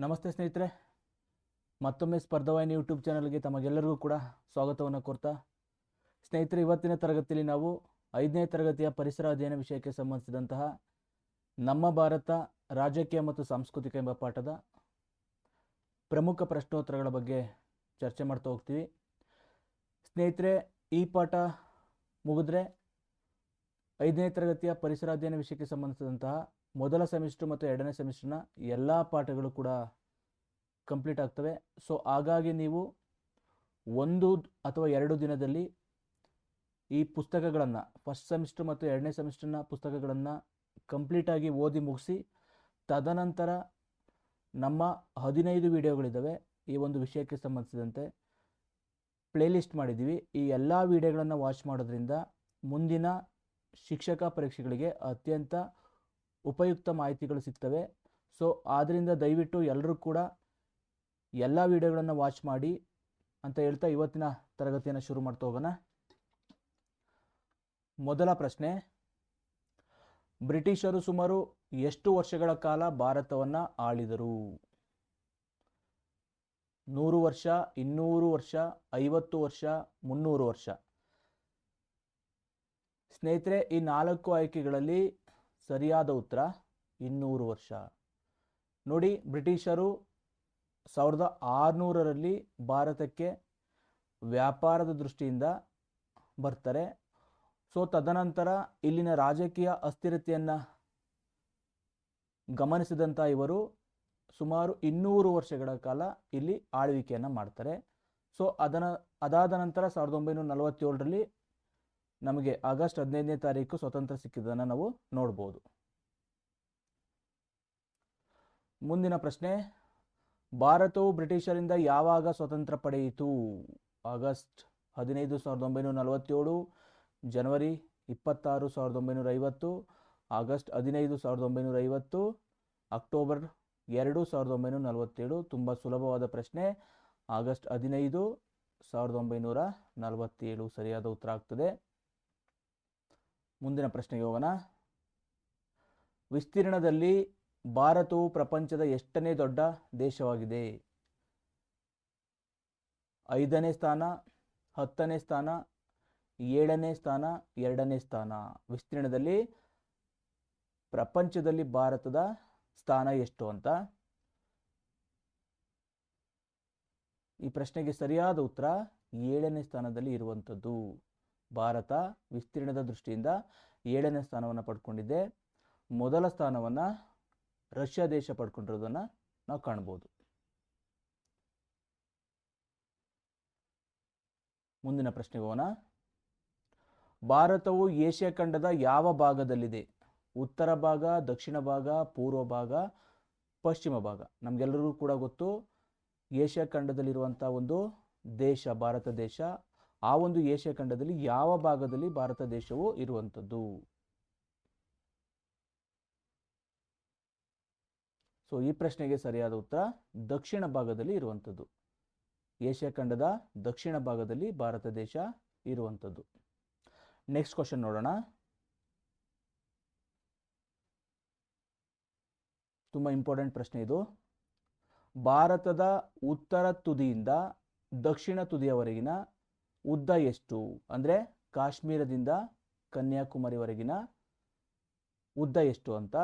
ನಮಸ್ತೆ ಸ್ನೇಹಿತರೆ, ಮತ್ತೊಮ್ಮೆ ಸ್ಪರ್ಧವಾಹಿನಿ ಯೂಟ್ಯೂಬ್ ಚಾನಲ್ಗೆ ತಮಗೆಲ್ಲರಿಗೂ ಕೂಡ ಸ್ವಾಗತವನ್ನು ಕೋರ್ತಾ ಸ್ನೇಹಿತರೆ, ಇವತ್ತಿನ ತರಗತಿಯಲ್ಲಿ ನಾವು 5ನೇ ತರಗತಿಯ ಪರಿಸರ ಅಧ್ಯಯನ ವಿಷಯಕ್ಕೆ ಸಂಬಂಧಿಸಿದಂತಹ ನಮ್ಮ ಭಾರತ ರಾಜಕೀಯ ಮತ್ತು ಸಾಂಸ್ಕೃತಿಕ ಎಂಬ ಪಾಠದ ಪ್ರಮುಖ ಪ್ರಶ್ನೋತ್ತರಗಳ ಬಗ್ಗೆ ಚರ್ಚೆ ಮಾಡ್ತಾ ಹೋಗ್ತೀವಿ. ಸ್ನೇಹಿತರೆ, ಈ ಪಾಠ ಮುಗಿದ್ರೆ 5ನೇ ತರಗತಿಯ ಪರಿಸರ ಅಧ್ಯಯನ ವಿಷಯಕ್ಕೆ ಸಂಬಂಧಿಸಿದಂತಹ ಮೊದಲ ಸೆಮಿಸ್ಟರ್ ಮತ್ತು 2ನೇ ಸೆಮಿಸ್ಟರ್ನ ಎಲ್ಲ ಪಾಠಗಳು ಕೂಡ ಕಂಪ್ಲೀಟ್ ಆಗ್ತವೆ. ಸೊ ಹಾಗಾಗಿ ನೀವು 1 ಅಥವಾ 2 ದಿನದಲ್ಲಿ ಈ ಪುಸ್ತಕಗಳನ್ನು, ಫಸ್ಟ್ ಸೆಮಿಸ್ಟರ್ ಮತ್ತು 2ನೇ ಸೆಮಿಸ್ಟರ್ನ ಪುಸ್ತಕಗಳನ್ನು ಕಂಪ್ಲೀಟಾಗಿ ಓದಿ ಮುಗಿಸಿ, ತದನಂತರ ನಮ್ಮ 15 ವಿಡಿಯೋಗಳಿದ್ದಾವೆ ಈ ಒಂದು ವಿಷಯಕ್ಕೆ ಸಂಬಂಧಿಸಿದಂತೆ ಪ್ಲೇಲಿಸ್ಟ್ ಮಾಡಿದ್ದೀವಿ. ಈ ಎಲ್ಲ ವಿಡಿಯೋಗಳನ್ನು ವಾಚ್ ಮಾಡೋದ್ರಿಂದ ಮುಂದಿನ ಶಿಕ್ಷಕ ಪರೀಕ್ಷೆಗಳಿಗೆ ಅತ್ಯಂತ ಉಪಯುಕ್ತ ಮಾಹಿತಿಗಳು ಸಿಗ್ತವೆ. ಸೊ ಆದ್ದರಿಂದ ದಯವಿಟ್ಟು ಎಲ್ಲರೂ ಕೂಡ ಎಲ್ಲ ವಿಡಿಯೋಗಳನ್ನು ವಾಚ್ ಮಾಡಿ ಅಂತ ಹೇಳ್ತಾ ಇವತ್ತಿನ ತರಗತಿಯನ್ನು ಶುರು ಮಾಡ್ತಾ ಹೋಗೋಣ. ಮೊದಲ ಪ್ರಶ್ನೆ, ಬ್ರಿಟಿಷರು ಸುಮಾರು ಎಷ್ಟು ವರ್ಷಗಳ ಕಾಲ ಭಾರತವನ್ನು ಆಳಿದರು? 100 ವರ್ಷ, 200 ವರ್ಷ, 50 ವರ್ಷ, 300 ವರ್ಷ? ಸ್ನೇಹಿತರೆ, ಈ 4 ಆಯ್ಕೆಗಳಲ್ಲಿ ಸರಿಯಾದ ಉತ್ತರ 200 ವರ್ಷ. ನೋಡಿ, ಬ್ರಿಟಿಷರು 1600ರಲ್ಲಿ ಭಾರತಕ್ಕೆ ವ್ಯಾಪಾರದ ದೃಷ್ಟಿಯಿಂದ ಬರ್ತಾರೆ. ಸೊ ತದನಂತರ ಇಲ್ಲಿನ ರಾಜಕೀಯ ಅಸ್ಥಿರತೆಯನ್ನು ಗಮನಿಸಿದಂಥ ಇವರು ಸುಮಾರು 200 ವರ್ಷಗಳ ಕಾಲ ಇಲ್ಲಿ ಆಳ್ವಿಕೆಯನ್ನು ಮಾಡ್ತಾರೆ. ಸೊ ಅದಾದ ನಂತರ 1947ರಲ್ಲಿ ನಮಗೆ ಆಗಸ್ಟ್ 15ನೇ ತಾರೀಕು ಸ್ವತಂತ್ರ ಸಿಕ್ಕಿದ್ದನ್ನು ನಾವು ನೋಡ್ಬೋದು. ಮುಂದಿನ ಪ್ರಶ್ನೆ, ಭಾರತವು ಬ್ರಿಟಿಷರಿಂದ ಯಾವಾಗ ಸ್ವತಂತ್ರ ಪಡೆಯಿತು? ಆಗಸ್ಟ್ 15, 1947, ಜನವರಿ 26, 1950, ಆಗಸ್ಟ್ 15, 1950, ಅಕ್ಟೋಬರ್ 2, 1947? ತುಂಬ ಸುಲಭವಾದ ಪ್ರಶ್ನೆ. ಆಗಸ್ಟ್ 15, 1947 ಸರಿಯಾದ ಉತ್ತರ ಆಗ್ತದೆ. ಮುಂದಿನ ಪ್ರಶ್ನೆಗೆ ಹೋಗೋಣ. ವಿಸ್ತೀರ್ಣದಲ್ಲಿ ಭಾರತವು ಪ್ರಪಂಚದ ಎಷ್ಟನೇ ದೊಡ್ಡ ದೇಶವಾಗಿದೆ? 5ನೇ ಸ್ಥಾನ, 10ನೇ ಸ್ಥಾನ, 7ನೇ ಸ್ಥಾನ, 2ನೇ ಸ್ಥಾನ? ವಿಸ್ತೀರ್ಣದಲ್ಲಿ ಪ್ರಪಂಚದಲ್ಲಿ ಭಾರತದ ಸ್ಥಾನ ಎಷ್ಟು ಅಂತ ಈ ಪ್ರಶ್ನೆಗೆ ಸರಿಯಾದ ಉತ್ತರ 7ನೇ ಸ್ಥಾನದಲ್ಲಿ ಇರುವಂಥದ್ದು. ಭಾರತ ವಿಸ್ತೀರ್ಣದ ದೃಷ್ಟಿಯಿಂದ 7ನೇ ಸ್ಥಾನವನ್ನು ಪಡ್ಕೊಂಡಿದೆ. ಮೊದಲ ಸ್ಥಾನವನ್ನು ರಷ್ಯಾ ದೇಶ ಪಡ್ಕೊಂಡಿರೋದನ್ನು ನಾವು ಕಾಣ್ಬೋದು. ಮುಂದಿನ ಪ್ರಶ್ನೆಗೆ ಹೋಗೋಣ. ಭಾರತವು ಏಷ್ಯಾ ಖಂಡದ ಯಾವ ಭಾಗದಲ್ಲಿದೆ? ಉತ್ತರ ಭಾಗ, ದಕ್ಷಿಣ ಭಾಗ, ಪೂರ್ವ ಭಾಗ, ಪಶ್ಚಿಮ ಭಾಗ? ನಮಗೆಲ್ಲರಿಗೂ ಕೂಡ ಗೊತ್ತು, ಏಷ್ಯಾ ಖಂಡದಲ್ಲಿರುವಂಥ ಒಂದು ದೇಶ ಭಾರತ ದೇಶ. ಆ ಒಂದು ಏಷ್ಯಾ ಖಂಡದಲ್ಲಿ ಯಾವ ಭಾಗದಲ್ಲಿ ಭಾರತ ದೇಶವು ಇರುವಂಥದ್ದು? ಸೊ ಈ ಪ್ರಶ್ನೆಗೆ ಸರಿಯಾದ ಉತ್ತರ ದಕ್ಷಿಣ ಭಾಗದಲ್ಲಿ ಇರುವಂಥದ್ದು. ಏಷ್ಯಾ ಖಂಡದ ದಕ್ಷಿಣ ಭಾಗದಲ್ಲಿ ಭಾರತ ದೇಶ ಇರುವಂಥದ್ದು. ನೆಕ್ಸ್ಟ್ ಕ್ವಶನ್ ನೋಡೋಣ. ತುಂಬ ಇಂಪಾರ್ಟೆಂಟ್ ಪ್ರಶ್ನೆ ಇದು. ಭಾರತದ ಉತ್ತರ ತುದಿಯಿಂದ ದಕ್ಷಿಣ ತುದಿಯವರೆಗಿನ ಉದ್ದ ಎಷ್ಟು? ಅಂದರೆ ಕಾಶ್ಮೀರದಿಂದ ಕನ್ಯಾಕುಮಾರಿವರೆಗಿನ ಉದ್ದ ಎಷ್ಟು ಅಂತ.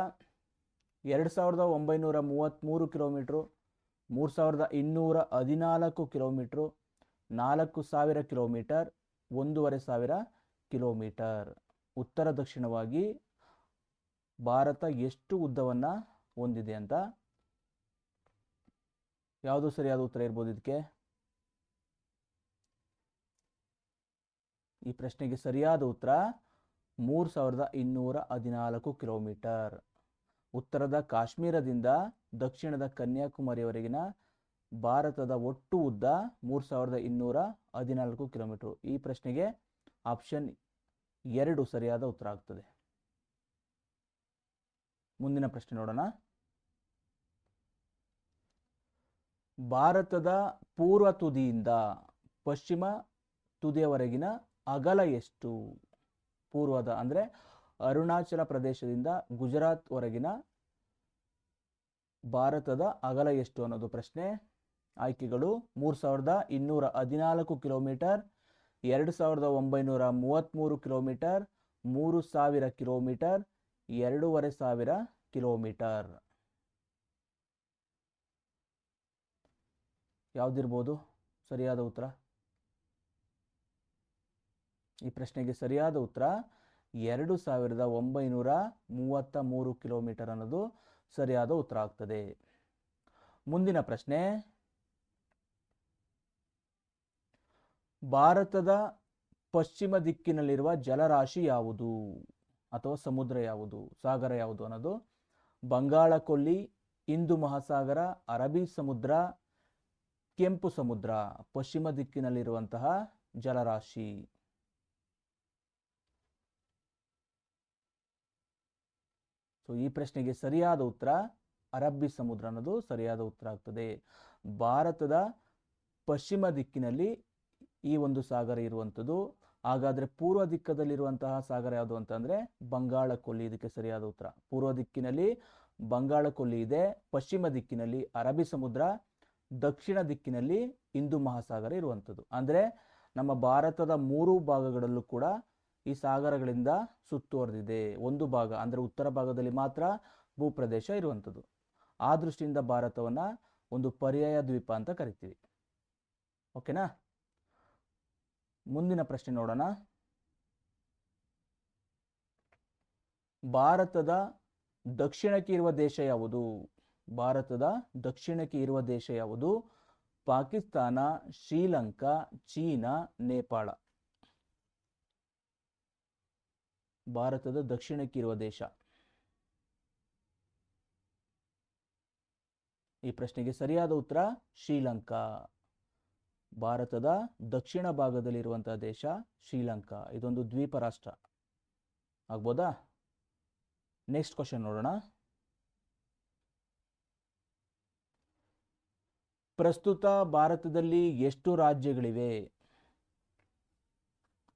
2933 ಕಿಲೋಮೀಟ್ರು, 3214 ಕಿಲೋಮೀಟ್ರು, 4000 ಕಿಲೋಮೀಟರ್, 1500 ಕಿಲೋಮೀಟರ್? ಉತ್ತರ ದಕ್ಷಿಣವಾಗಿ ಭಾರತ ಎಷ್ಟು ಉದ್ದವನ್ನು ಹೊಂದಿದೆ ಅಂತ ಯಾವುದು ಸರಿಯಾದ ಉತ್ತರ ಇರ್ಬೋದು ಇದಕ್ಕೆ? ಈ ಪ್ರಶ್ನೆಗೆ ಸರಿಯಾದ ಉತ್ತರ 3214 ಕಿಲೋಮೀಟರ್. ಉತ್ತರದ ಕಾಶ್ಮೀರದಿಂದ ದಕ್ಷಿಣದ ಕನ್ಯಾಕುಮಾರಿಯವರೆಗಿನ ಭಾರತದ ಒಟ್ಟು ಉದ್ದ 3214 ಕಿಲೋಮೀಟರ್. ಈ ಪ್ರಶ್ನೆಗೆ ಆಪ್ಷನ್ 2 ಸರಿಯಾದ ಉತ್ತರ ಆಗ್ತದೆ. ಮುಂದಿನ ಪ್ರಶ್ನೆ ನೋಡೋಣ. ಭಾರತದ ಪೂರ್ವ ತುದಿಯಿಂದ ಪಶ್ಚಿಮ ತುದಿಯವರೆಗಿನ ಅಗಲ ಎಷ್ಟು? ಪೂರ್ವದ ಅಂದರೆ ಅರುಣಾಚಲ ಪ್ರದೇಶದಿಂದ ಗುಜರಾತ್ ವರೆಗಿನ ಭಾರತದ ಅಗಲ ಎಷ್ಟು ಅನ್ನೋದು ಪ್ರಶ್ನೆ. ಆಯ್ಕೆಗಳು 3214 ಕಿಲೋಮೀಟರ್, 2933 ಕಿಲೋಮೀಟರ್, 3000 ಕಿಲೋಮೀಟರ್, 2500 ಕಿಲೋಮೀಟರ್. ಯಾವುದಿರ್ಬೋದು ಸರಿಯಾದ ಉತ್ತರ? ಈ ಪ್ರಶ್ನೆಗೆ ಸರಿಯಾದ ಉತ್ತರ 2933 ಕಿಲೋಮೀಟರ್ ಅನ್ನೋದು ಸರಿಯಾದ ಉತ್ತರ ಆಗ್ತದೆ. ಮುಂದಿನ ಪ್ರಶ್ನೆ, ಭಾರತದ ಪಶ್ಚಿಮ ದಿಕ್ಕಿನಲ್ಲಿರುವ ಜಲರಾಶಿ ಯಾವುದು ಅಥವಾ ಸಮುದ್ರ ಯಾವುದು, ಸಾಗರ ಯಾವುದು ಅನ್ನೋದು. ಬಂಗಾಳ ಕೊಲ್ಲಿ, ಹಿಂದೂ ಮಹಾಸಾಗರ, ಅರಬ್ಬಿ ಸಮುದ್ರ, ಕೆಂಪು ಸಮುದ್ರ. ಪಶ್ಚಿಮ ದಿಕ್ಕಿನಲ್ಲಿರುವಂತಹ ಜಲರಾಶಿ. ಸೊ ಈ ಪ್ರಶ್ನೆಗೆ ಸರಿಯಾದ ಉತ್ತರ ಅರಬ್ಬಿ ಸಮುದ್ರ ಅನ್ನೋದು ಸರಿಯಾದ ಉತ್ತರ ಆಗ್ತದೆ. ಭಾರತದ ಪಶ್ಚಿಮ ದಿಕ್ಕಿನಲ್ಲಿ ಈ ಒಂದು ಸಾಗರ ಇರುವಂಥದ್ದು. ಹಾಗಾದರೆ ಪೂರ್ವ ದಿಕ್ಕದಲ್ಲಿರುವಂತಹ ಸಾಗರ ಯಾವುದು ಅಂತಂದರೆ ಬಂಗಾಳ ಕೊಲ್ಲಿ. ಇದಕ್ಕೆ ಸರಿಯಾದ ಉತ್ತರ. ಪೂರ್ವ ದಿಕ್ಕಿನಲ್ಲಿ ಬಂಗಾಳ ಕೊಲ್ಲಿ ಇದೆ, ಪಶ್ಚಿಮ ದಿಕ್ಕಿನಲ್ಲಿ ಅರಬ್ಬಿ ಸಮುದ್ರ, ದಕ್ಷಿಣ ದಿಕ್ಕಿನಲ್ಲಿ ಹಿಂದೂ ಮಹಾಸಾಗರ ಇರುವಂಥದ್ದು. ಅಂದರೆ ನಮ್ಮ ಭಾರತದ 3 ಭಾಗಗಳಲ್ಲೂ ಕೂಡ ಈ ಸಾಗರಗಳಿಂದ ಸುತ್ತುವರೆದಿದೆ. ಒಂದು ಭಾಗ ಅಂದರೆ ಉತ್ತರ ಭಾಗದಲ್ಲಿ ಮಾತ್ರ ಭೂಪ್ರದೇಶ ಇರುವಂಥದ್ದು. ಆ ದೃಷ್ಟಿಯಿಂದ ಭಾರತವನ್ನು ಒಂದು ಪರ್ಯಾಯ ದ್ವೀಪ ಅಂತ ಕರಿತೀವಿ. ಓಕೆನಾ? ಮುಂದಿನ ಪ್ರಶ್ನೆ ನೋಡೋಣ. ಭಾರತದ ದಕ್ಷಿಣಕ್ಕೆ ಇರುವ ದೇಶ ಯಾವುದು? ಭಾರತದ ದಕ್ಷಿಣಕ್ಕೆ ಇರುವ ದೇಶ ಯಾವುದು? ಪಾಕಿಸ್ತಾನ, ಶ್ರೀಲಂಕಾ, ಚೀನಾ, ನೇಪಾಳ. ಭಾರತದ ದಕ್ಷಿಣಕ್ಕಿರುವ ದೇಶ. ಈ ಪ್ರಶ್ನೆಗೆ ಸರಿಯಾದ ಉತ್ತರ ಶ್ರೀಲಂಕಾ. ಭಾರತದ ದಕ್ಷಿಣ ಭಾಗದಲ್ಲಿರುವಂತಹ ದೇಶ ಶ್ರೀಲಂಕಾ. ಇದೊಂದು ದ್ವೀಪ ರಾಷ್ಟ್ರ. ಆಗ್ಬೋದಾ? ನೆಕ್ಸ್ಟ್ ಕ್ವಶನ್ ನೋಡೋಣ. ಪ್ರಸ್ತುತ ಭಾರತದಲ್ಲಿ ಎಷ್ಟು ರಾಜ್ಯಗಳಿವೆ?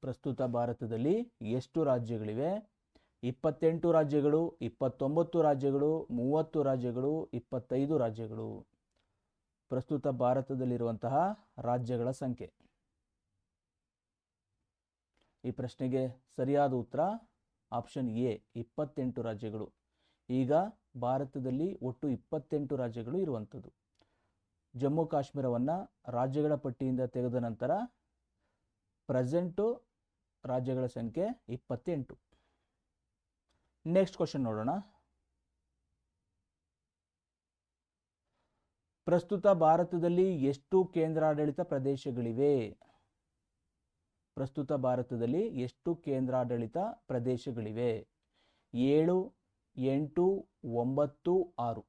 ಪ್ರಸ್ತುತ ಭಾರತದಲ್ಲಿ ಎಷ್ಟು ರಾಜ್ಯಗಳಿವೆ? 28 ರಾಜ್ಯಗಳು, 29 ರಾಜ್ಯಗಳು, 30 ರಾಜ್ಯಗಳು, 25 ರಾಜ್ಯಗಳು. ಪ್ರಸ್ತುತ ಭಾರತದಲ್ಲಿರುವಂತಹ ರಾಜ್ಯಗಳ ಸಂಖ್ಯೆ. ಈ ಪ್ರಶ್ನೆಗೆ ಸರಿಯಾದ ಉತ್ತರ ಆಪ್ಷನ್ ಎ 28 ರಾಜ್ಯಗಳು. ಈಗ ಭಾರತದಲ್ಲಿ ಒಟ್ಟು 28 ರಾಜ್ಯಗಳು ಇರುವಂಥದ್ದು. ಜಮ್ಮು ಕಾಶ್ಮೀರವನ್ನು ರಾಜ್ಯಗಳ ಪಟ್ಟಿಯಿಂದ ತೆಗೆದ ನಂತರ ಪ್ರೆಸೆಂಟು ರಾಜ್ಯಗಳ ಸಂಖ್ಯೆ 28. ನೆಕ್ಸ್ಟ್ ಕ್ವಶನ್ ನೋಡೋಣ. ಪ್ರಸ್ತುತ ಭಾರತದಲ್ಲಿ ಎಷ್ಟು ಕೇಂದ್ರಾಡಳಿತ ಪ್ರದೇಶಗಳಿವೆ? ಪ್ರಸ್ತುತ ಭಾರತದಲ್ಲಿ ಎಷ್ಟು ಕೇಂದ್ರಾಡಳಿತ ಪ್ರದೇಶಗಳಿವೆ? 7, 8, 9, 6.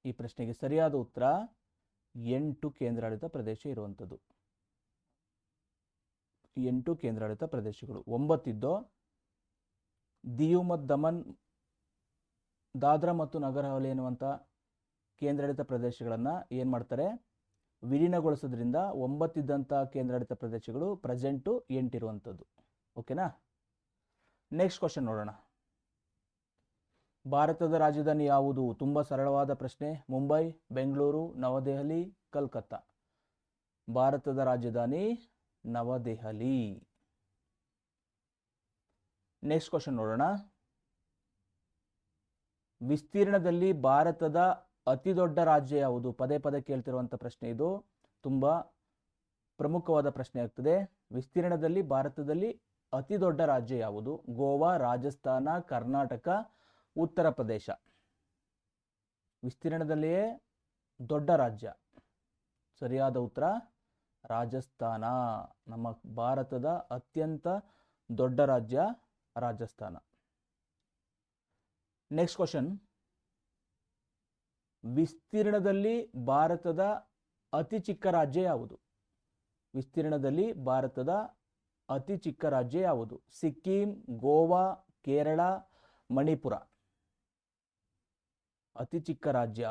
ಈ ಪ್ರಶ್ನೆಗೆ ಸರಿಯಾದ ಉತ್ತರ 8 ಕೇಂದ್ರಾಡಳಿತ ಪ್ರದೇಶ ಇರುವಂಥದ್ದು. 8 ಕೇಂದ್ರಾಡಳಿತ ಪ್ರದೇಶಗಳು. 9 ಇದ್ದೋ ದಿಯು ಮತ್ತು ದಮನ್, ದಾದ್ರಾ ಮತ್ತು ನಗರ ಹವೇಲಿ ಎನ್ನುವಂಥ ಕೇಂದ್ರಾಡಳಿತ ಪ್ರದೇಶಗಳನ್ನು ಏನು ಮಾಡ್ತಾರೆ, ವಿಲೀನಗೊಳಿಸೋದ್ರಿಂದ 9 ಇದ್ದಂಥ ಕೇಂದ್ರಾಡಳಿತ ಪ್ರದೇಶಗಳು ಪ್ರೆಸೆಂಟು 8 ಇರುವಂಥದ್ದು. ಓಕೆನಾ? ನೆಕ್ಸ್ಟ್ ಕ್ವಶನ್ ನೋಡೋಣ. ಭಾರತದ ರಾಜಧಾನಿ ಯಾವುದು? ತುಂಬ ಸರಳವಾದ ಪ್ರಶ್ನೆ. ಮುಂಬೈ, ಬೆಂಗಳೂರು, ನವದೆಹಲಿ, ಕಲ್ಕತ್ತಾ. ಭಾರತದ ರಾಜಧಾನಿ ನವದೆಹಲಿ. ನೆಕ್ಸ್ಟ್ ಕ್ವಶನ್ ನೋಡೋಣ. ವಿಸ್ತೀರ್ಣದಲ್ಲಿ ಭಾರತದ ಅತಿ ದೊಡ್ಡ ರಾಜ್ಯ ಯಾವುದು? ಪದೇ ಪದೇ ಕೇಳ್ತಿರುವಂಥ ಪ್ರಶ್ನೆ ಇದು. ತುಂಬ ಪ್ರಮುಖವಾದ ಪ್ರಶ್ನೆ ಆಗ್ತದೆ. ವಿಸ್ತೀರ್ಣದಲ್ಲಿ ಭಾರತದಲ್ಲಿ ಅತಿ ದೊಡ್ಡ ರಾಜ್ಯ ಯಾವುದು? ಗೋವಾ, ರಾಜಸ್ಥಾನ, ಕರ್ನಾಟಕ, ಉತ್ತರ ಪ್ರದೇಶ. ವಿಸ್ತೀರ್ಣದಲ್ಲಿಯೇ ದೊಡ್ಡ ರಾಜ್ಯ. ಸರಿಯಾದ ಉತ್ತರ ರಾಜಸ್ಥಾನ. ನಮ್ಮ ಭಾರತದ ಅತ್ಯಂತ ದೊಡ್ಡ ರಾಜ್ಯ ರಾಜಸ್ಥಾನ. Next question. ವಿಸ್ತೀರ್ಣದಲ್ಲಿ ಭಾರತದ ಅತಿ ಚಿಕ್ಕ ರಾಜ್ಯ ಯಾವುದು? ವಿಸ್ತೀರ್ಣದಲ್ಲಿ ಭಾರತದ ಅತಿ ಚಿಕ್ಕ ರಾಜ್ಯ ಯಾವುದು? ಸಿಕ್ಕಿಂ, ಗೋವಾ, ಕೇರಳ, ಮಣಿಪುರ. ಅತಿ ಚಿಕ್ಕ ರಾಜ್ಯ.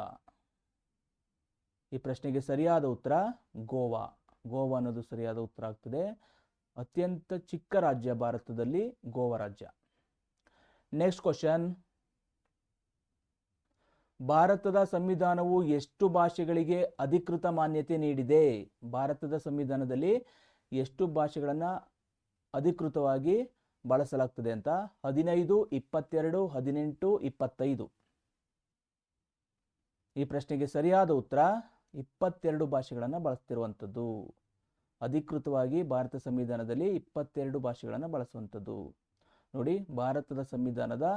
ಈ ಪ್ರಶ್ನೆಗೆ ಸರಿಯಾದ ಉತ್ತರ ಗೋವಾ. ಗೋವಾ ಅನ್ನೋದು ಸರಿಯಾದ ಉತ್ತರ ಆಗ್ತದೆ. ಅತ್ಯಂತ ಚಿಕ್ಕ ರಾಜ್ಯ ಭಾರತದಲ್ಲಿ ಗೋವಾ ರಾಜ್ಯ. ನೆಕ್ಸ್ಟ್ ಕ್ವಶನ್, ಭಾರತದ ಸಂವಿಧಾನವು ಎಷ್ಟು ಭಾಷೆಗಳಿಗೆ ಅಧಿಕೃತ ಮಾನ್ಯತೆ ನೀಡಿದೆ? ಭಾರತದ ಸಂವಿಧಾನದಲ್ಲಿ ಎಷ್ಟು ಭಾಷೆಗಳನ್ನು ಅಧಿಕೃತವಾಗಿ ಬಳಸಲಾಗ್ತದೆ ಅಂತ? 15, 22, 18, 25. ಈ ಪ್ರಶ್ನೆಗೆ ಸರಿಯಾದ ಉತ್ತರ 22 ಭಾಷೆಗಳನ್ನು ಬಳಸ್ತಿರುವಂಥದ್ದು. ಅಧಿಕೃತವಾಗಿ ಭಾರತ ಸಂವಿಧಾನದಲ್ಲಿ 22 ಭಾಷೆಗಳನ್ನು ಬಳಸುವಂಥದ್ದು. ನೋಡಿ, ಭಾರತದ ಸಂವಿಧಾನದ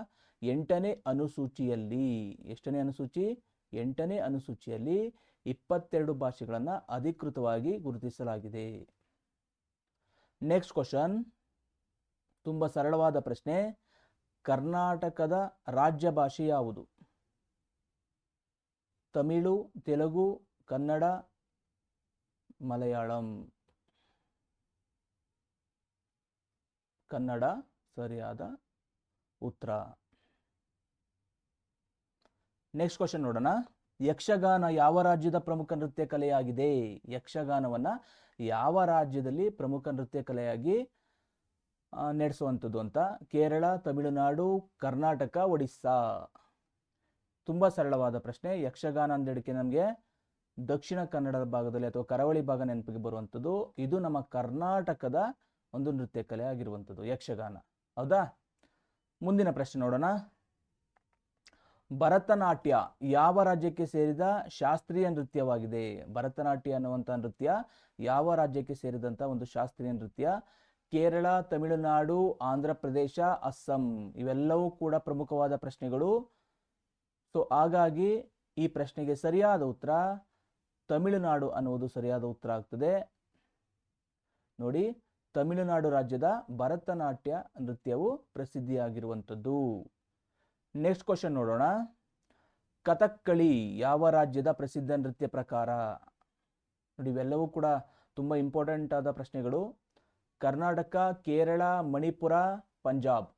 8ನೇ ಅನುಸೂಚಿಯಲ್ಲಿ, ಎಷ್ಟನೇ ಅನುಸೂಚಿ? 8ನೇ ಅನುಸೂಚಿಯಲ್ಲಿ 22 ಭಾಷೆಗಳನ್ನು ಅಧಿಕೃತವಾಗಿ ಗುರುತಿಸಲಾಗಿದೆ. ನೆಕ್ಸ್ಟ್ ಕ್ವಶನ್, ತುಂಬ ಸರಳವಾದ ಪ್ರಶ್ನೆ. ಕರ್ನಾಟಕದ ರಾಜ್ಯ ಭಾಷೆ ಯಾವುದು? ತಮಿಳು, ತೆಲುಗು, ಕನ್ನಡ, ಮಲಯಾಳಂ. ಕನ್ನಡ ಸರಿಯಾದ ಉತ್ತರ. ನೆಕ್ಸ್ಟ್ ಕ್ವಶನ್ ನೋಡೋಣ. ಯಕ್ಷಗಾನ ಯಾವ ರಾಜ್ಯದ ಪ್ರಮುಖ ನೃತ್ಯ ಕಲೆಯಾಗಿದೆ? ಯಕ್ಷಗಾನವನ್ನು ಯಾವ ರಾಜ್ಯದಲ್ಲಿ ಪ್ರಮುಖ ನೃತ್ಯ ಕಲೆಯಾಗಿ ನಡೆಸುವಂಥದ್ದು ಅಂತ? ಕೇರಳ, ತಮಿಳುನಾಡು, ಕರ್ನಾಟಕ, ಒಡಿಸ್ಸಾ. ತುಂಬ ಸರಳವಾದ ಪ್ರಶ್ನೆ. ಯಕ್ಷಗಾನ ಅಂದಡಿಕೆ ನಮಗೆ ದಕ್ಷಿಣ ಕನ್ನಡದ ಭಾಗದಲ್ಲಿ ಅಥವಾ ಕರಾವಳಿ ಭಾಗ ನೆನಪಿಗೆ ಬರುವಂಥದ್ದು. ಇದು ನಮ್ಮ ಕರ್ನಾಟಕದ ಒಂದು ನೃತ್ಯ ಕಲೆ ಆಗಿರುವಂಥದ್ದು ಯಕ್ಷಗಾನ. ಹೌದಾ? ಮುಂದಿನ ಪ್ರಶ್ನೆ ನೋಡೋಣ. ಭರತನಾಟ್ಯ ಯಾವ ರಾಜ್ಯಕ್ಕೆ ಸೇರಿದ ಶಾಸ್ತ್ರೀಯ ನೃತ್ಯವಾಗಿದೆ? ಭರತನಾಟ್ಯ ಅನ್ನುವಂಥ ನೃತ್ಯ ಯಾವ ರಾಜ್ಯಕ್ಕೆ ಸೇರಿದಂಥ ಒಂದು ಶಾಸ್ತ್ರೀಯ ನೃತ್ಯ? ಕೇರಳ, ತಮಿಳುನಾಡು, ಆಂಧ್ರ ಪ್ರದೇಶ, ಅಸ್ಸಾಂ. ಇವೆಲ್ಲವೂ ಕೂಡ ಪ್ರಮುಖವಾದ ಪ್ರಶ್ನೆಗಳು. ಸೊ ಹಾಗಾಗಿ ಈ ಪ್ರಶ್ನೆಗೆ ಸರಿಯಾದ ಉತ್ತರ ತಮಿಳುನಾಡು ಅನ್ನುವುದು ಸರಿಯಾದ ಉತ್ತರ ಆಗ್ತದೆ. ನೋಡಿ, ತಮಿಳುನಾಡು ರಾಜ್ಯದ ಭರತನಾಟ್ಯ ನೃತ್ಯವು ಪ್ರಸಿದ್ಧಿಯಾಗಿರುವಂಥದ್ದು. ನೆಕ್ಸ್ಟ್ ಕ್ವಶನ್ ನೋಡೋಣ. ಕಥಕ್ಕಳಿ ಯಾವ ರಾಜ್ಯದ ಪ್ರಸಿದ್ಧ ನೃತ್ಯ ಪ್ರಕಾರ? ನೋಡಿ, ಇವೆಲ್ಲವೂ ಕೂಡ ತುಂಬ ಇಂಪಾರ್ಟೆಂಟ್ ಆದ ಪ್ರಶ್ನೆಗಳು. ಕರ್ನಾಟಕ, ಕೇರಳ, ಮಣಿಪುರ, ಪಂಜಾಬ್.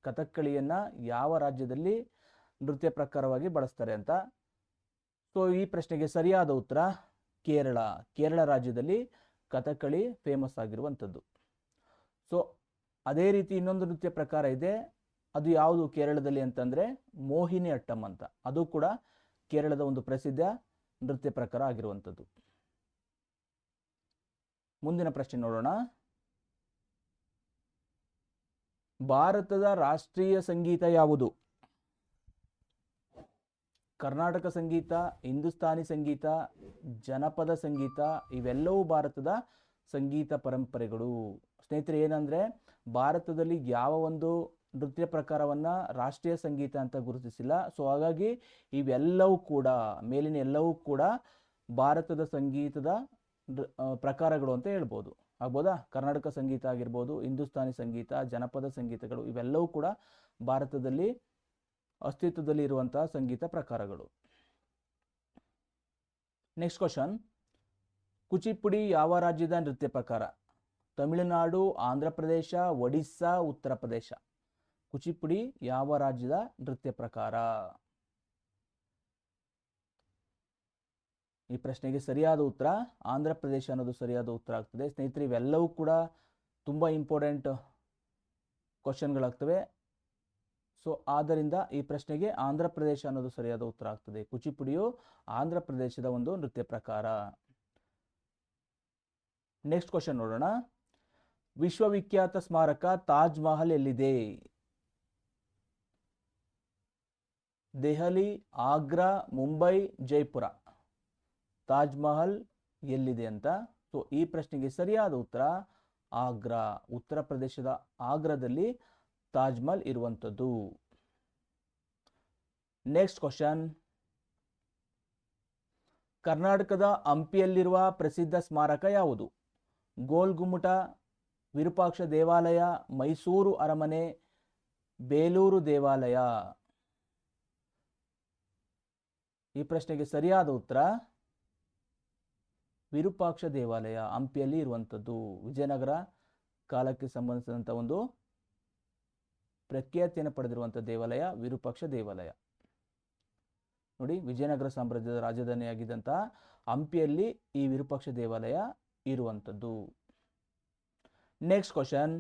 ಕಥಕ್ಕಳಿಯನ್ನು ಯಾವ ರಾಜ್ಯದಲ್ಲಿ ನೃತ್ಯ ಪ್ರಕಾರವಾಗಿ ಬಳಸ್ತಾರೆ ಅಂತ? ಸೊ ಈ ಪ್ರಶ್ನೆಗೆ ಸರಿಯಾದ ಉತ್ತರ ಕೇರಳ. ಕೇರಳ ರಾಜ್ಯದಲ್ಲಿ ಕಥಕ್ಕಳಿ ಫೇಮಸ್ ಆಗಿರುವಂಥದ್ದು. ಸೊ ಅದೇ ರೀತಿ ಇನ್ನೊಂದು ನೃತ್ಯ ಪ್ರಕಾರ ಇದೆ. ಅದು ಯಾವುದು ಕೇರಳದಲ್ಲಿ ಅಂತಂದರೆ ಮೋಹಿನಿ ಅಟ್ಟಂ ಅಂತ. ಅದು ಕೂಡ ಕೇರಳದ ಒಂದು ಪ್ರಸಿದ್ಧ ನೃತ್ಯ ಪ್ರಕಾರ ಆಗಿರುವಂಥದ್ದು. ಮುಂದಿನ ಪ್ರಶ್ನೆ ನೋಡೋಣ. ಭಾರತದ ರಾಷ್ಟ್ರೀಯ ಸಂಗೀತ ಯಾವುದು? ಕರ್ನಾಟಕ ಸಂಗೀತ, ಹಿಂದೂಸ್ತಾನಿ ಸಂಗೀತ, ಜನಪದ ಸಂಗೀತ. ಇವೆಲ್ಲವೂ ಭಾರತದ ಸಂಗೀತ ಪರಂಪರೆಗಳು. ಸ್ನೇಹಿತರೆ, ಏನಂದರೆ ಭಾರತದಲ್ಲಿ ಯಾವ ಒಂದು ನೃತ್ಯ ಪ್ರಕಾರವನ್ನು ರಾಷ್ಟ್ರೀಯ ಸಂಗೀತ ಅಂತ ಗುರುತಿಸಿಲ್ಲ. ಸೊ ಹಾಗಾಗಿ ಇವೆಲ್ಲವೂ ಕೂಡ, ಮೇಲಿನ ಎಲ್ಲವೂ ಕೂಡ ಭಾರತದ ಸಂಗೀತದ ಪ್ರಕಾರಗಳು ಅಂತ ಹೇಳ್ಬೋದು. ಆಗ್ಬೋದಾ? ಕರ್ನಾಟಕ ಸಂಗೀತ ಆಗಿರ್ಬೋದು, ಹಿಂದೂಸ್ತಾನಿ ಸಂಗೀತ, ಜನಪದ ಸಂಗೀತಗಳು, ಇವೆಲ್ಲವೂ ಕೂಡ ಭಾರತದಲ್ಲಿ ಅಸ್ತಿತ್ವದಲ್ಲಿ ಇರುವಂತಹ ಸಂಗೀತ ಪ್ರಕಾರಗಳು. ನೆಕ್ಸ್ಟ್ ಕ್ವಶನ್, ಕುಚಿಪುಡಿ ಯಾವ ರಾಜ್ಯದ ನೃತ್ಯ ಪ್ರಕಾರ? ತಮಿಳುನಾಡು, ಆಂಧ್ರ ಪ್ರದೇಶ, ಒಡಿಸ್ಸಾ, ಉತ್ತರ ಪ್ರದೇಶ. ಕುಚಿಪುಡಿ ಯಾವ ರಾಜ್ಯದ ನೃತ್ಯ ಪ್ರಕಾರ? ಈ ಪ್ರಶ್ನೆಗೆ ಸರಿಯಾದ ಉತ್ತರ ಆಂಧ್ರ ಪ್ರದೇಶ ಅನ್ನೋದು ಸರಿಯಾದ ಉತ್ತರ ಆಗ್ತದೆ. ಸ್ನೇಹಿತರೆ, ಇವೆಲ್ಲವೂ ಕೂಡ ತುಂಬ ಇಂಪಾರ್ಟೆಂಟ್ ಕ್ವಶನ್ಗಳಾಗ್ತವೆ. ಸೊ ಆದ್ದರಿಂದ ಈ ಪ್ರಶ್ನೆಗೆ ಆಂಧ್ರ ಪ್ರದೇಶ ಅನ್ನೋದು ಸರಿಯಾದ ಉತ್ತರ ಆಗ್ತದೆ. ಕುಚಿಪುಡಿಯು ಆಂಧ್ರ ಪ್ರದೇಶದ ಒಂದು ನೃತ್ಯ ಪ್ರಕಾರ. ನೆಕ್ಸ್ಟ್ ಕ್ವಶನ್ ನೋಡೋಣ. ವಿಶ್ವವಿಖ್ಯಾತ ಸ್ಮಾರಕ ತಾಜ್ ಮಹಲ್ ಎಲ್ಲಿದೆ? ದೆಹಲಿ, ಆಗ್ರಾ, ಮುಂಬೈ, ಜೈಪುರ. ತಾಜ್ ಮಹಲ್ ಎಲ್ಲಿದೆ ಅಂತ? ಸೊ ಈ ಪ್ರಶ್ನೆಗೆ ಸರಿಯಾದ ಉತ್ತರ ಆಗ್ರಾ. ಉತ್ತರ ಪ್ರದೇಶದ ಆಗ್ರಾದಲ್ಲಿ ತಾಜ್ ಮಹಲ್ ಇರುವಂಥದ್ದು. ನೆಕ್ಸ್ಟ್ ಕ್ವಶನ್, ಕರ್ನಾಟಕದ ಹಂಪಿಯಲ್ಲಿರುವ ಪ್ರಸಿದ್ಧ ಸ್ಮಾರಕ ಯಾವುದು? ಗೋಲ್ ಗುಮ್ಮಟ, ವಿರೂಪಾಕ್ಷ ದೇವಾಲಯ, ಮೈಸೂರು ಅರಮನೆ, ಬೇಲೂರು ದೇವಾಲಯ. ಈ ಪ್ರಶ್ನೆಗೆ ಸರಿಯಾದ ಉತ್ತರ ವಿರೂಪಾಕ್ಷ ದೇವಾಲಯ, ಹಂಪಿಯಲ್ಲಿ ಇರುವಂಥದ್ದು. ವಿಜಯನಗರ ಕಾಲಕ್ಕೆ ಸಂಬಂಧಿಸಿದಂಥ ಒಂದು ಪ್ರಖ್ಯಾತಿಯನ್ನು ಪಡೆದಿರುವಂಥ ದೇವಾಲಯ ವಿರೂಪಾಕ್ಷ ದೇವಾಲಯ. ನೋಡಿ, ವಿಜಯನಗರ ಸಾಮ್ರಾಜ್ಯದ ರಾಜಧಾನಿಯಾಗಿದ್ದಂತಹ ಹಂಪಿಯಲ್ಲಿ ಈ ವಿರೂಪಾಕ್ಷ ದೇವಾಲಯ ಇರುವಂಥದ್ದು. ನೆಕ್ಸ್ಟ್ ಕ್ವಶನ್,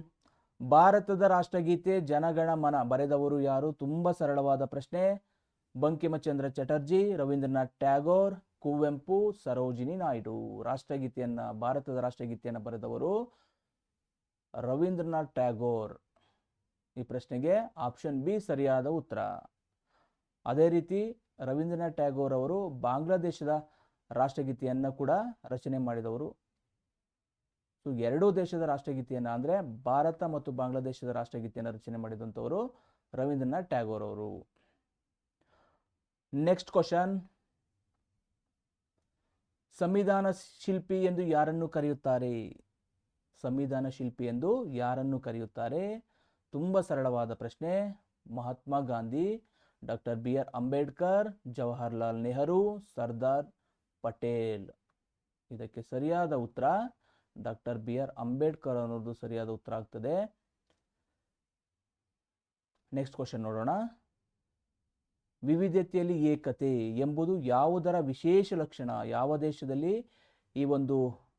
ಭಾರತದ ರಾಷ್ಟ್ರಗೀತೆ ಜನಗಣ ಮನ ಬರೆದವರು ಯಾರು? ತುಂಬ ಸರಳವಾದ ಪ್ರಶ್ನೆ. ಬಂಕಿಮಚಂದ್ರ ಚಟರ್ಜಿ, ರವೀಂದ್ರನಾಥ್ ಟ್ಯಾಗೋರ್, ಕುವೆಂಪು, ಸರೋಜಿನಿ ನಾಯ್ಡು. ಭಾರತದ ರಾಷ್ಟ್ರಗೀತೆಯನ್ನು ಬರೆದವರು ರವೀಂದ್ರನಾಥ್ ಟ್ಯಾಗೋರ್. ಈ ಪ್ರಶ್ನೆಗೆ ಆಪ್ಷನ್ ಬಿ ಸರಿಯಾದ ಉತ್ತರ. ಅದೇ ರೀತಿ ರವೀಂದ್ರನಾಥ್ ಟ್ಯಾಗೋರ್ ಅವರು ಬಾಂಗ್ಲಾದೇಶದ ರಾಷ್ಟ್ರಗೀತೆಯನ್ನು ಕೂಡ ರಚನೆ ಮಾಡಿದವರು. ಸೊ ಎರಡೂ ದೇಶದ ರಾಷ್ಟ್ರಗೀತೆಯನ್ನು ಅಂದರೆ ಭಾರತ ಮತ್ತು ಬಾಂಗ್ಲಾದೇಶದ ರಾಷ್ಟ್ರಗೀತೆಯನ್ನು ರಚನೆ ಮಾಡಿದಂಥವರು ರವೀಂದ್ರನಾಥ್ ಟ್ಯಾಗೋರ್ ಅವರು. ನೆಕ್ಸ್ಟ್ ಕ್ವಶನ್, ಸಂವಿಧಾನ ಶಿಲ್ಪಿ ಎಂದು ಯಾರನ್ನು ಕರೆಯುತ್ತಾರೆ? ಸಂವಿಧಾನ ಶಿಲ್ಪಿ ಎಂದು ಯಾರನ್ನು ಕರೆಯುತ್ತಾರೆ? ತುಂಬ ಸರಳವಾದ ಪ್ರಶ್ನೆ. Mahatma Gandhi, doctor B R Ambedkar, Jawaharlal Nehru, Sardar Patel. ಇದಕ್ಕೆ ಸರಿಯಾದ ಉತ್ತರ ಡಾಕ್ಟರ್ ಬಿ ಆರ್ ಅಂಬೇಡ್ಕರ್ ಅನ್ನೋದು ಸರಿಯಾದ ಉತ್ತರ ಆಗ್ತದೆ. ನೆಕ್ಸ್ಟ್ ಕ್ವಶನ್ ನೋಡೋಣ. ವಿವಿಧತೆಯಲ್ಲಿ ಏಕತೆ ಎಂಬುದು ಯಾವುದರ ವಿಶೇಷ ಲಕ್ಷಣ? ಯಾವ ದೇಶದಲ್ಲಿ ಈ ಒಂದು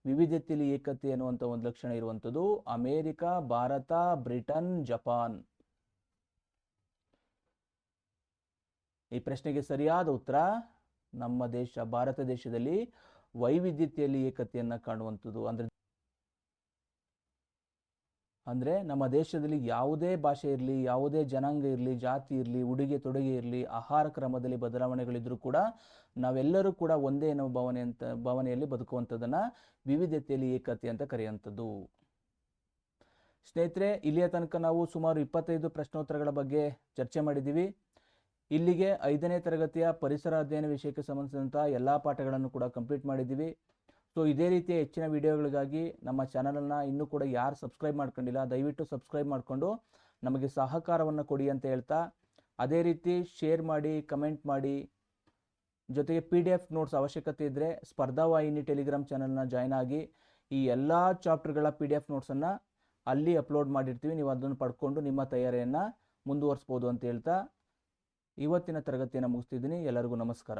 ವಿವಿಧತೆಯಲ್ಲಿ ಏಕತೆ ಅನ್ನುವಂಥ ಒಂದು ಲಕ್ಷಣ ಇರುವಂಥದ್ದು? America, Bharat, Britain, Japan. ಈ ಪ್ರಶ್ನೆಗೆ ಸರಿಯಾದ ಉತ್ತರ ನಮ್ಮ ದೇಶ ಭಾರತ ದೇಶದಲ್ಲಿ ವೈವಿಧ್ಯತೆಯಲ್ಲಿ ಏಕತೆಯನ್ನು ಕಾಣುವಂಥದ್ದು. ಅಂದರೆ ನಮ್ಮ ದೇಶದಲ್ಲಿ ಯಾವುದೇ ಭಾಷೆ ಇರಲಿ, ಯಾವುದೇ ಜನಾಂಗ ಇರಲಿ, ಜಾತಿ ಇರಲಿ, ಉಡುಗೆ ತೊಡುಗೆ ಇರಲಿ, ಆಹಾರ ಕ್ರಮದಲ್ಲಿ ಬದಲಾವಣೆಗಳಿದ್ರೂ ಕೂಡ ನಾವೆಲ್ಲರೂ ಕೂಡ ಒಂದೇ ಅನ್ನೋ ಭಾವನೆಯಲ್ಲಿ ಬದುಕುವಂಥದ್ದನ್ನು ವಿವಿಧತೆಯಲ್ಲಿ ಏಕತೆ ಅಂತ ಕರೆಯುವಂಥದ್ದು. ಸ್ನೇಹಿತರೆ, ಇಲ್ಲಿಯ ತನಕ ನಾವು ಸುಮಾರು 25 ಪ್ರಶ್ನೋತ್ತರಗಳ ಬಗ್ಗೆ ಚರ್ಚೆ ಮಾಡಿದ್ದೀವಿ. ಇಲ್ಲಿಗೆ 5ನೇ ತರಗತಿಯ ಪರಿಸರ ಅಧ್ಯಯನ ವಿಷಯಕ್ಕೆ ಸಂಬಂಧಿಸಿದಂಥ ಎಲ್ಲ ಪಾಠಗಳನ್ನು ಕೂಡ ಕಂಪ್ಲೀಟ್ ಮಾಡಿದ್ದೀವಿ. ಸೊ ಇದೇ ರೀತಿಯ ಹೆಚ್ಚಿನ ವಿಡಿಯೋಗಳಿಗಾಗಿ ನಮ್ಮ ಚಾನಲನ್ನು ಇನ್ನೂ ಕೂಡ ಯಾರು ಸಬ್ಸ್ಕ್ರೈಬ್ ಮಾಡ್ಕೊಂಡಿಲ್ಲ ದಯವಿಟ್ಟು ಸಬ್ಸ್ಕ್ರೈಬ್ ಮಾಡಿಕೊಂಡು ನಮಗೆ ಸಹಕಾರವನ್ನು ಕೊಡಿ ಅಂತ ಹೇಳ್ತಾ, ಅದೇ ರೀತಿ ಶೇರ್ ಮಾಡಿ, ಕಮೆಂಟ್ ಮಾಡಿ. ಜೊತೆಗೆ PDF ನೋಟ್ಸ್ ಅವಶ್ಯಕತೆ ಇದ್ದರೆ ಸ್ಪರ್ಧಾವಾಹಿನಿ ಟೆಲಿಗ್ರಾಮ್ ಚಾನಲ್ನ ಜಾಯ್ನ್ ಆಗಿ ಈ ಎಲ್ಲ ಚಾಪ್ಟರ್ಗಳ PDF ನೋಟ್ಸನ್ನು ಅಲ್ಲಿ ಅಪ್ಲೋಡ್ ಮಾಡಿರ್ತೀವಿ. ನೀವು ಅದನ್ನು ಪಡ್ಕೊಂಡು ನಿಮ್ಮ ತಯಾರಿಯನ್ನು ಮುಂದುವರಿಸ್ಬೋದು ಅಂತ ಹೇಳ್ತಾ ಇವತ್ತಿನ ತರಗತಿಯನ್ನು ಮುಗಿಸ್ತಿದ್ದೀನಿ. ಎಲ್ಲರಿಗೂ ನಮಸ್ಕಾರ.